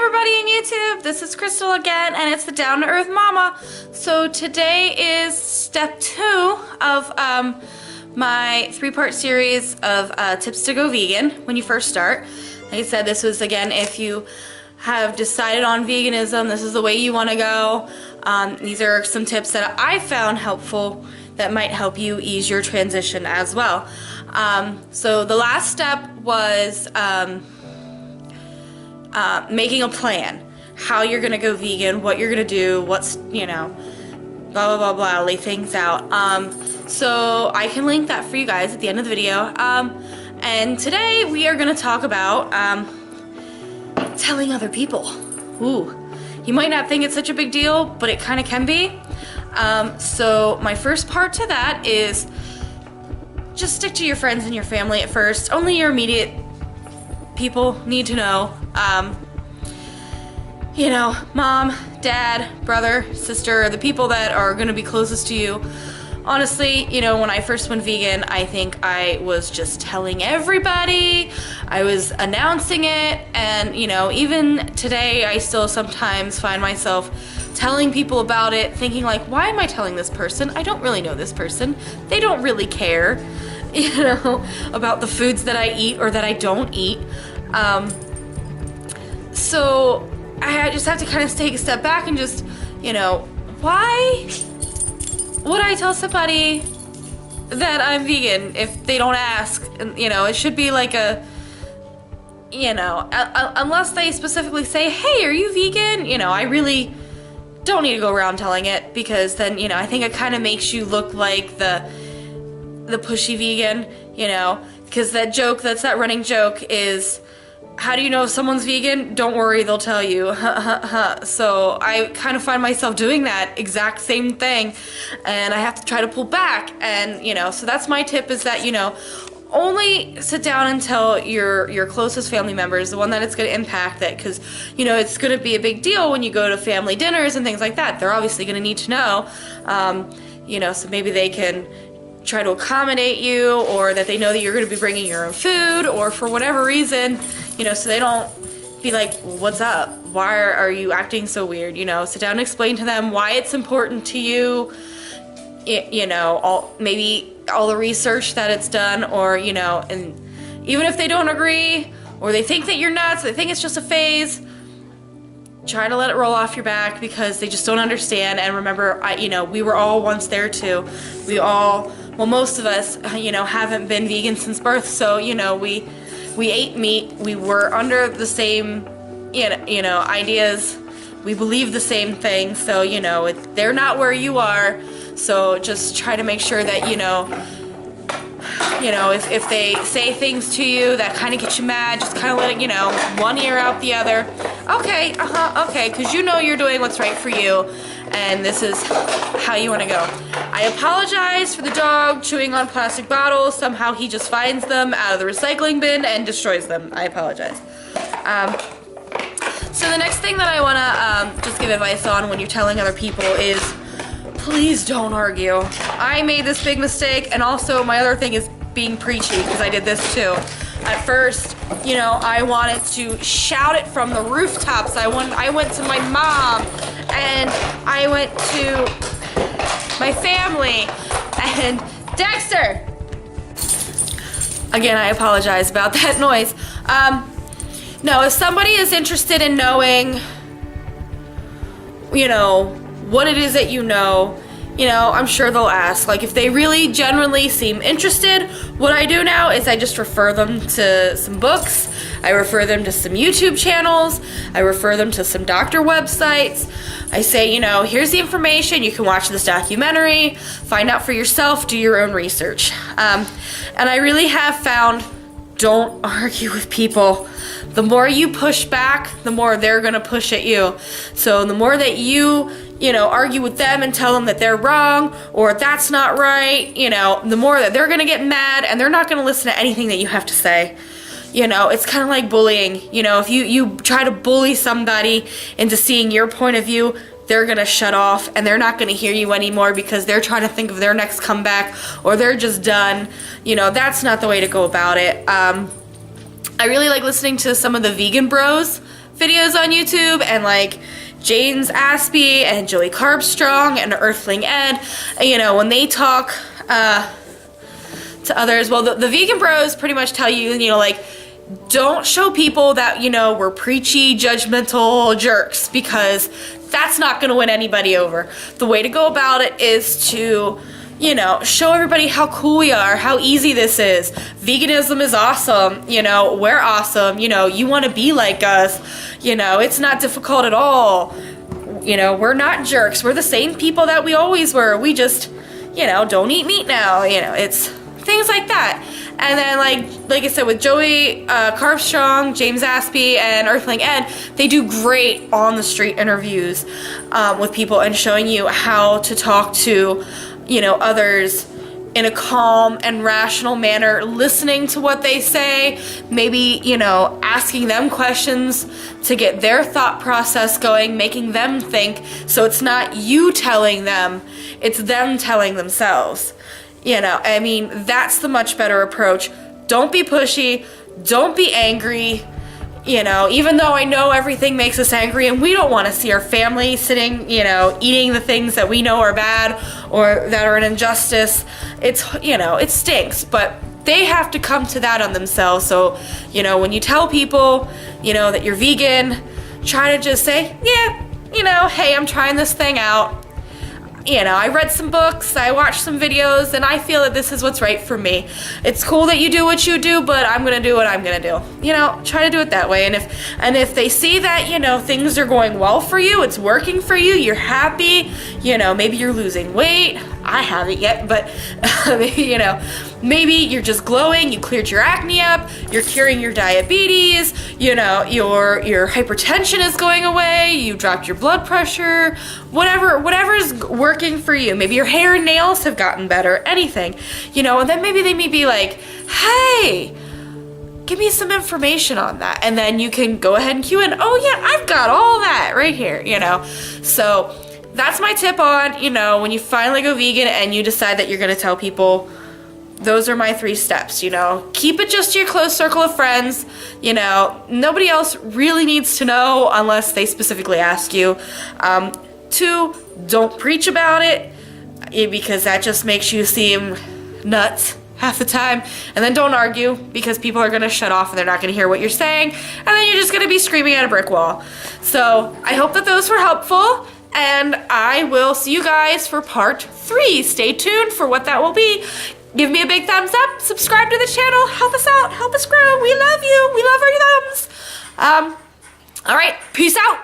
everybody in YouTube, this is Crystal again, and it's the Down to Earth Mama. So today is step 2 of my 3-part series of tips to go vegan when you first start. Like I said, this was again if you have decided on veganism, this is the way you want to go. These are some tips that I found helpful that might help you ease your transition as well. So the last step was making a plan, how you're gonna go vegan, what you're gonna do, what's, you know, blah blah blah blah, lay things out. So I can link that for you guys at the end of the video. And today we are gonna talk about telling other people. Ooh, you might not think it's such a big deal, but it kind of can be. So my first part to that is just stick to your friends and your family at first. Only your immediate people need to know. You know, mom, dad, brother, sister, the people that are going to be closest to you. Honestly, you know, when I first went vegan, I think I was just telling everybody. I was announcing it, and you know, even today I still sometimes find myself telling people about it, thinking like, why am I telling this person? I don't really know this person. They don't really care, you know, about the foods that I eat or that I don't eat. So I just have to kind of take a step back and just, you know, why would I tell somebody that I'm vegan if they don't ask? And, you know, it should be like a, you know, unless they specifically say, hey, are you vegan? You know, I really don't need to go around telling it, because then, you know, I think it kind of makes you look like the pushy vegan, you know, because that running joke is, how do you know if someone's vegan? Don't worry, they'll tell you. So I kind of find myself doing that exact same thing, and I have to try to pull back. And, you know, so that's my tip, is that, you know, only sit down and tell your closest family members, the one that it's going to impact, that, because, you know, it's going to be a big deal when you go to family dinners and things like that. They're obviously going to need to know, you know, so maybe they can try to accommodate you, or that they know that you're going to be bringing your own food, or for whatever reason, you know, so they don't be like, what's up? Why are you acting so weird? You know, sit down and explain to them why it's important to you, you know, maybe all the research that it's done, or, you know, and even if they don't agree, or they think that you're nuts, they think it's just a phase, try to let it roll off your back, because they just don't understand. And remember, you know, we were all once there too. We all, well, most of us, you know, haven't been vegan since birth, so, you know, we ate meat, we were under the same, you know, ideas, we believe the same thing, so, you know, they're not where you are, so just try to make sure that, you know, if they say things to you that kind of get you mad, just kind of let it, you know, one ear out the other. Okay, okay, because you know you're doing what's right for you, and this is how you want to go. I apologize for the dog chewing on plastic bottles. Somehow he just finds them out of the recycling bin and destroys them. I apologize. So the next thing that I want to just give advice on when you're telling other people is, please don't argue. I made this big mistake, and also my other thing is being preachy, because I did this too. At first, you know, I wanted to shout it from the rooftops. I went to my mom, and I went to my family, and Dexter! Again, I apologize about that noise. No, if somebody is interested in knowing, you know, what it is that you know, I'm sure they'll ask. Like, if they really genuinely seem interested, what I do now is I just refer them to some books, I refer them to some YouTube channels, I refer them to some doctor websites. I say, you know, here's the information, you can watch this documentary, find out for yourself, do your own research. And I really have found, don't argue with people. The more you push back, the more they're gonna push at you. So the more that you know, argue with them and tell them that they're wrong, or that's not right, you know, the more that they're gonna get mad, and they're not gonna listen to anything that you have to say. You know, it's kind of like bullying. You know, if you try to bully somebody into seeing your point of view, they're gonna shut off, and they're not gonna hear you anymore, because they're trying to think of their next comeback, or they're just done. You know, that's not the way to go about it. I really like listening to some of the vegan bros. videos on YouTube, and like James Aspie and Joey Carbstrong and Earthling Ed, you know, when they talk to others, well, the vegan bros pretty much tell you, you know, like, don't show people that, you know, we're preachy, judgmental jerks, because that's not going to win anybody over. The way to go about it is to, you know, show everybody how cool we are, how easy this is. Veganism is awesome, you know, we're awesome, you know, you want to be like us, you know, it's not difficult at all. You know, we're not jerks. We're the same people that we always were. We just, you know, don't eat meat now, you know, it's things like that. And then like I said, with Joey Carbstrong, James Aspie, and Earthling Ed, they do great on the street interviews with people and showing you how to talk to, you know, others in a calm and rational manner, listening to what they say, maybe, you know, asking them questions to get their thought process going, making them think, so it's not you telling them, it's them telling themselves. You know, I mean, that's the much better approach. Don't be pushy, don't be angry, you know, even though I know everything makes us angry and we don't want to see our family sitting, you know, eating the things that we know are bad or that are an injustice. It's, you know, it stinks, but they have to come to that on themselves. So, you know, when you tell people, you know, that you're vegan, try to just say, yeah, you know, hey, I'm trying this thing out. You know, I read some books, I watched some videos, and I feel that this is what's right for me. It's cool that you do what you do, but I'm gonna do what I'm gonna do. You know, try to do it that way. And if they see that, you know, things are going well for you, it's working for you, you're happy, you know, maybe you're losing weight. I haven't yet, but you know, maybe you're just glowing, you cleared your acne up, you're curing your diabetes, you know, your hypertension is going away, you dropped your blood pressure, whatever is working for you. Maybe your hair and nails have gotten better, anything, you know, and then maybe they may be like, hey, give me some information on that. And then you can go ahead and cue in, oh yeah, I've got all that right here, you know. So that's my tip on, you know, when you finally go vegan and you decide that you're gonna tell people, those are my 3 steps, you know. Keep it just to your close circle of friends, you know. Nobody else really needs to know unless they specifically ask you. 2, don't preach about it, because that just makes you seem nuts half the time. And then don't argue, because people are gonna shut off and they're not gonna hear what you're saying, and then you're just gonna be screaming at a brick wall. So I hope that those were helpful, and I will see you guys for part 3. Stay tuned for what that will be. Give me a big thumbs up, subscribe to the channel, help us out, help us grow. We love you, we love our thumbs. All right, peace out.